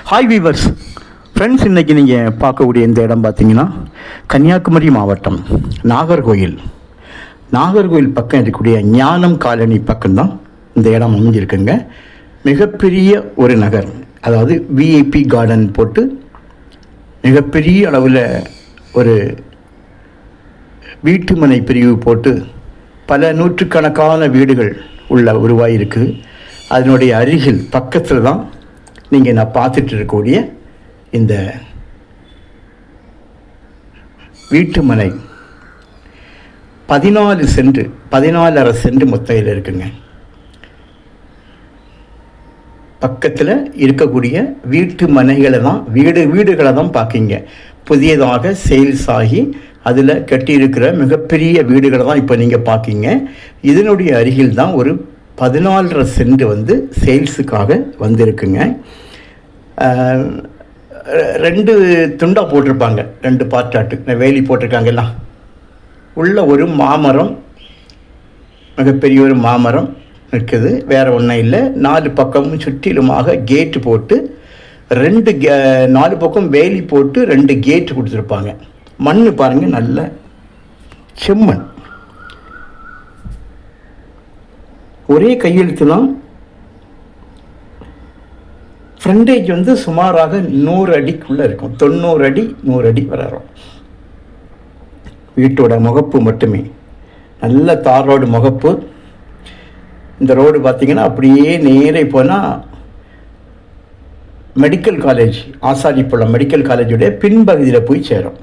Hi viewers friends, இன்றைக்கி நீங்கள் பார்க்கக்கூடிய இந்த இடம் பார்த்தீங்கன்னா கன்னியாகுமரி மாவட்டம் நாகர்கோயில் பக்கம் இருக்கக்கூடிய ஞானம் காலனி பக்கம்தான் இந்த இடம் அமைஞ்சிருக்குங்க. மிகப்பெரிய ஒரு நகர், அதாவது விஐபி கார்டன் போட்டு மிகப்பெரிய அளவில் ஒரு வீட்டுமனை பிரிவு போட்டு பல நூற்றுக்கணக்கான வீடுகள் உருவாகிருக்கு. அதனுடைய அருகில் பக்கத்தில் தான் நீங்கள் நான் பார்த்துட்டு இருக்கக்கூடிய இந்த வீட்டுமனை 14.5 சென்ட் மொத்தையில் இருக்குங்க. பக்கத்தில் இருக்கக்கூடிய வீட்டு மனைகளை தான் வீடுகளை தான் பார்க்கிங்க. புதியதாக சேல்ஸ் ஆகி அதில் கட்டியிருக்கிற மிகப்பெரிய வீடுகளை தான் இப்போ நீங்கள் பார்க்கிங்க. இதனுடைய அருகில் தான் ஒரு 14.5 சென்ட் சேல்ஸுக்காக வந்திருக்குங்க. 2 துண்டாக போட்டிருப்பாங்க, 2 பார்ட்டாட்டு வேலி போட்டிருக்காங்கல்ல. உள்ள ஒரு மாமரம், மிகப்பெரிய ஒரு மாமரம் இருக்குது, வேறு ஒன்றும் இல்லை. 4 பக்கமும் சுற்றிலுமாக கேட்டு போட்டு 4 பக்கம் வேலி போட்டு 2 கேட்டு கொடுத்துருப்பாங்க. மண் பாருங்கள், நல்ல செம்மண், ஒரே கையெழுத்துலாம். ஃப்ரண்டேஜ் சுமாராக 100 அடிக்குள்ளே இருக்கும், 90 அடி 100 அடி வரும். வீட்டோட முகப்பு மட்டுமே நல்ல தார் ரோடு முகப்பு. இந்த ரோடு பார்த்திங்கன்னா அப்படியே நேரே போனால் மெடிக்கல் காலேஜ், ஆசாரிப்பள்ளம் மெடிக்கல் காலேஜுடைய பின்பகுதியில் போய் சேரும்.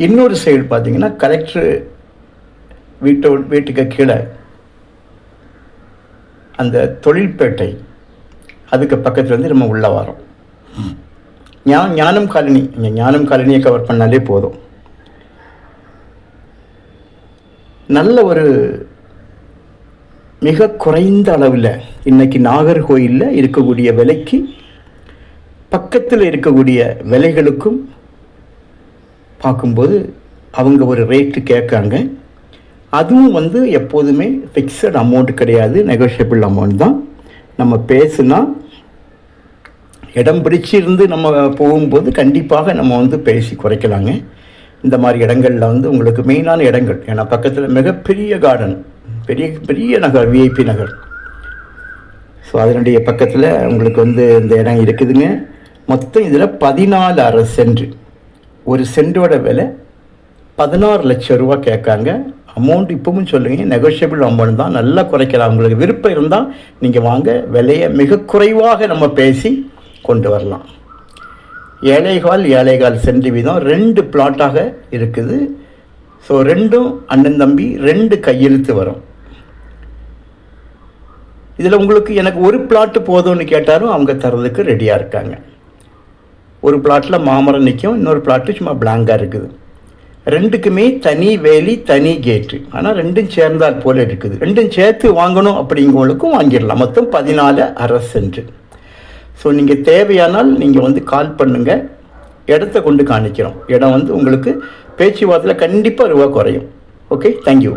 இன்னொரு சைடு பார்த்திங்கன்னா கலெக்டர் வீட்டுக்கு கீழே அந்த தொழில்பேட்டை, அதுக்கு பக்கத்தில் நம்ம உள்ளே வரோம். ஞானம் காலனி, இங்கே ஞானம் காலனியை கவர் பண்ணாலே போதும். நல்ல ஒரு மிக குறைந்த அளவில் இன்றைக்கி நாகர்கோயிலில் இருக்கக்கூடிய விலைக்கு பக்கத்தில் இருக்கக்கூடிய விலைகளுக்கும் பார்க்கும்போது அவங்க ஒரு ரேட்டு கேட்காங்க. அதுவும் எப்போதுமே ஃபிக்ஸட் அமௌண்ட் கிடையாது, நெகோஷியபிள் அமௌண்ட் தான். நம்ம பேசுனா இடம் பிடிச்சிருந்து நம்ம போகும்போது கண்டிப்பாக நம்ம பேசி குறைக்கலாங்க. இந்த மாதிரி இடங்களில் உங்களுக்கு மெயினான இடங்கள், ஏன்னா பக்கத்தில் மிகப்பெரிய கார்டன், பெரிய நகர், விஐபி நகர். ஸோ அதனுடைய பக்கத்தில் உங்களுக்கு இந்த இடம் இருக்குதுங்க. மொத்தம் இதில் 14.5 சென்ட், ஒரு சென்டோட விலை 16 லட்சம் ரூபா கேட்காங்க. அமௌண்ட் இப்பவும் சொல்லுங்க, நெகோஷியபிள் அமௌண்ட் தான், நல்லா குறைக்கலாம். உங்களுக்கு விருப்பம் இருந்தால் நீங்கள் வாங்க, விலையை மிக குறைவாக நம்ம பேசி கொண்டு வரலாம். 7.25 சென்ட் வீதம் 2 பிளாட்டாக இருக்குது. ஸோ 2 அண்ணன் தம்பி 2 கையெழுத்து வரும். இதில் உங்களுக்கு எனக்கு ஒரு பிளாட்டு போதும்னு கேட்டாலும் அவங்க தர்றதுக்கு ரெடியாக இருக்காங்க. ஒரு பிளாட்டில் மாமரம் நிற்கும், இன்னொரு பிளாட்டு சும்மா பிளாங்காக இருக்குது. 2க்குமே தனி வேலி, தனி கேட்டு, ஆனால் 2ம் சேர்ந்தால் போல் இருக்குது. 2ம் சேர்த்து வாங்கணும் அப்படிங்கிறவங்களுக்கும் வாங்கிடலாம். மொத்தம் 14.5 சென்ட். ஸோ நீங்கள் தேவையானால் நீங்கள் கால் பண்ணுங்கள், இடத்த கொண்டு காணிக்கிறோம். இடம் உங்களுக்கு பேச்சுவார்த்தையில் கண்டிப்பாக ரூபா குறையும். Okay, thank you.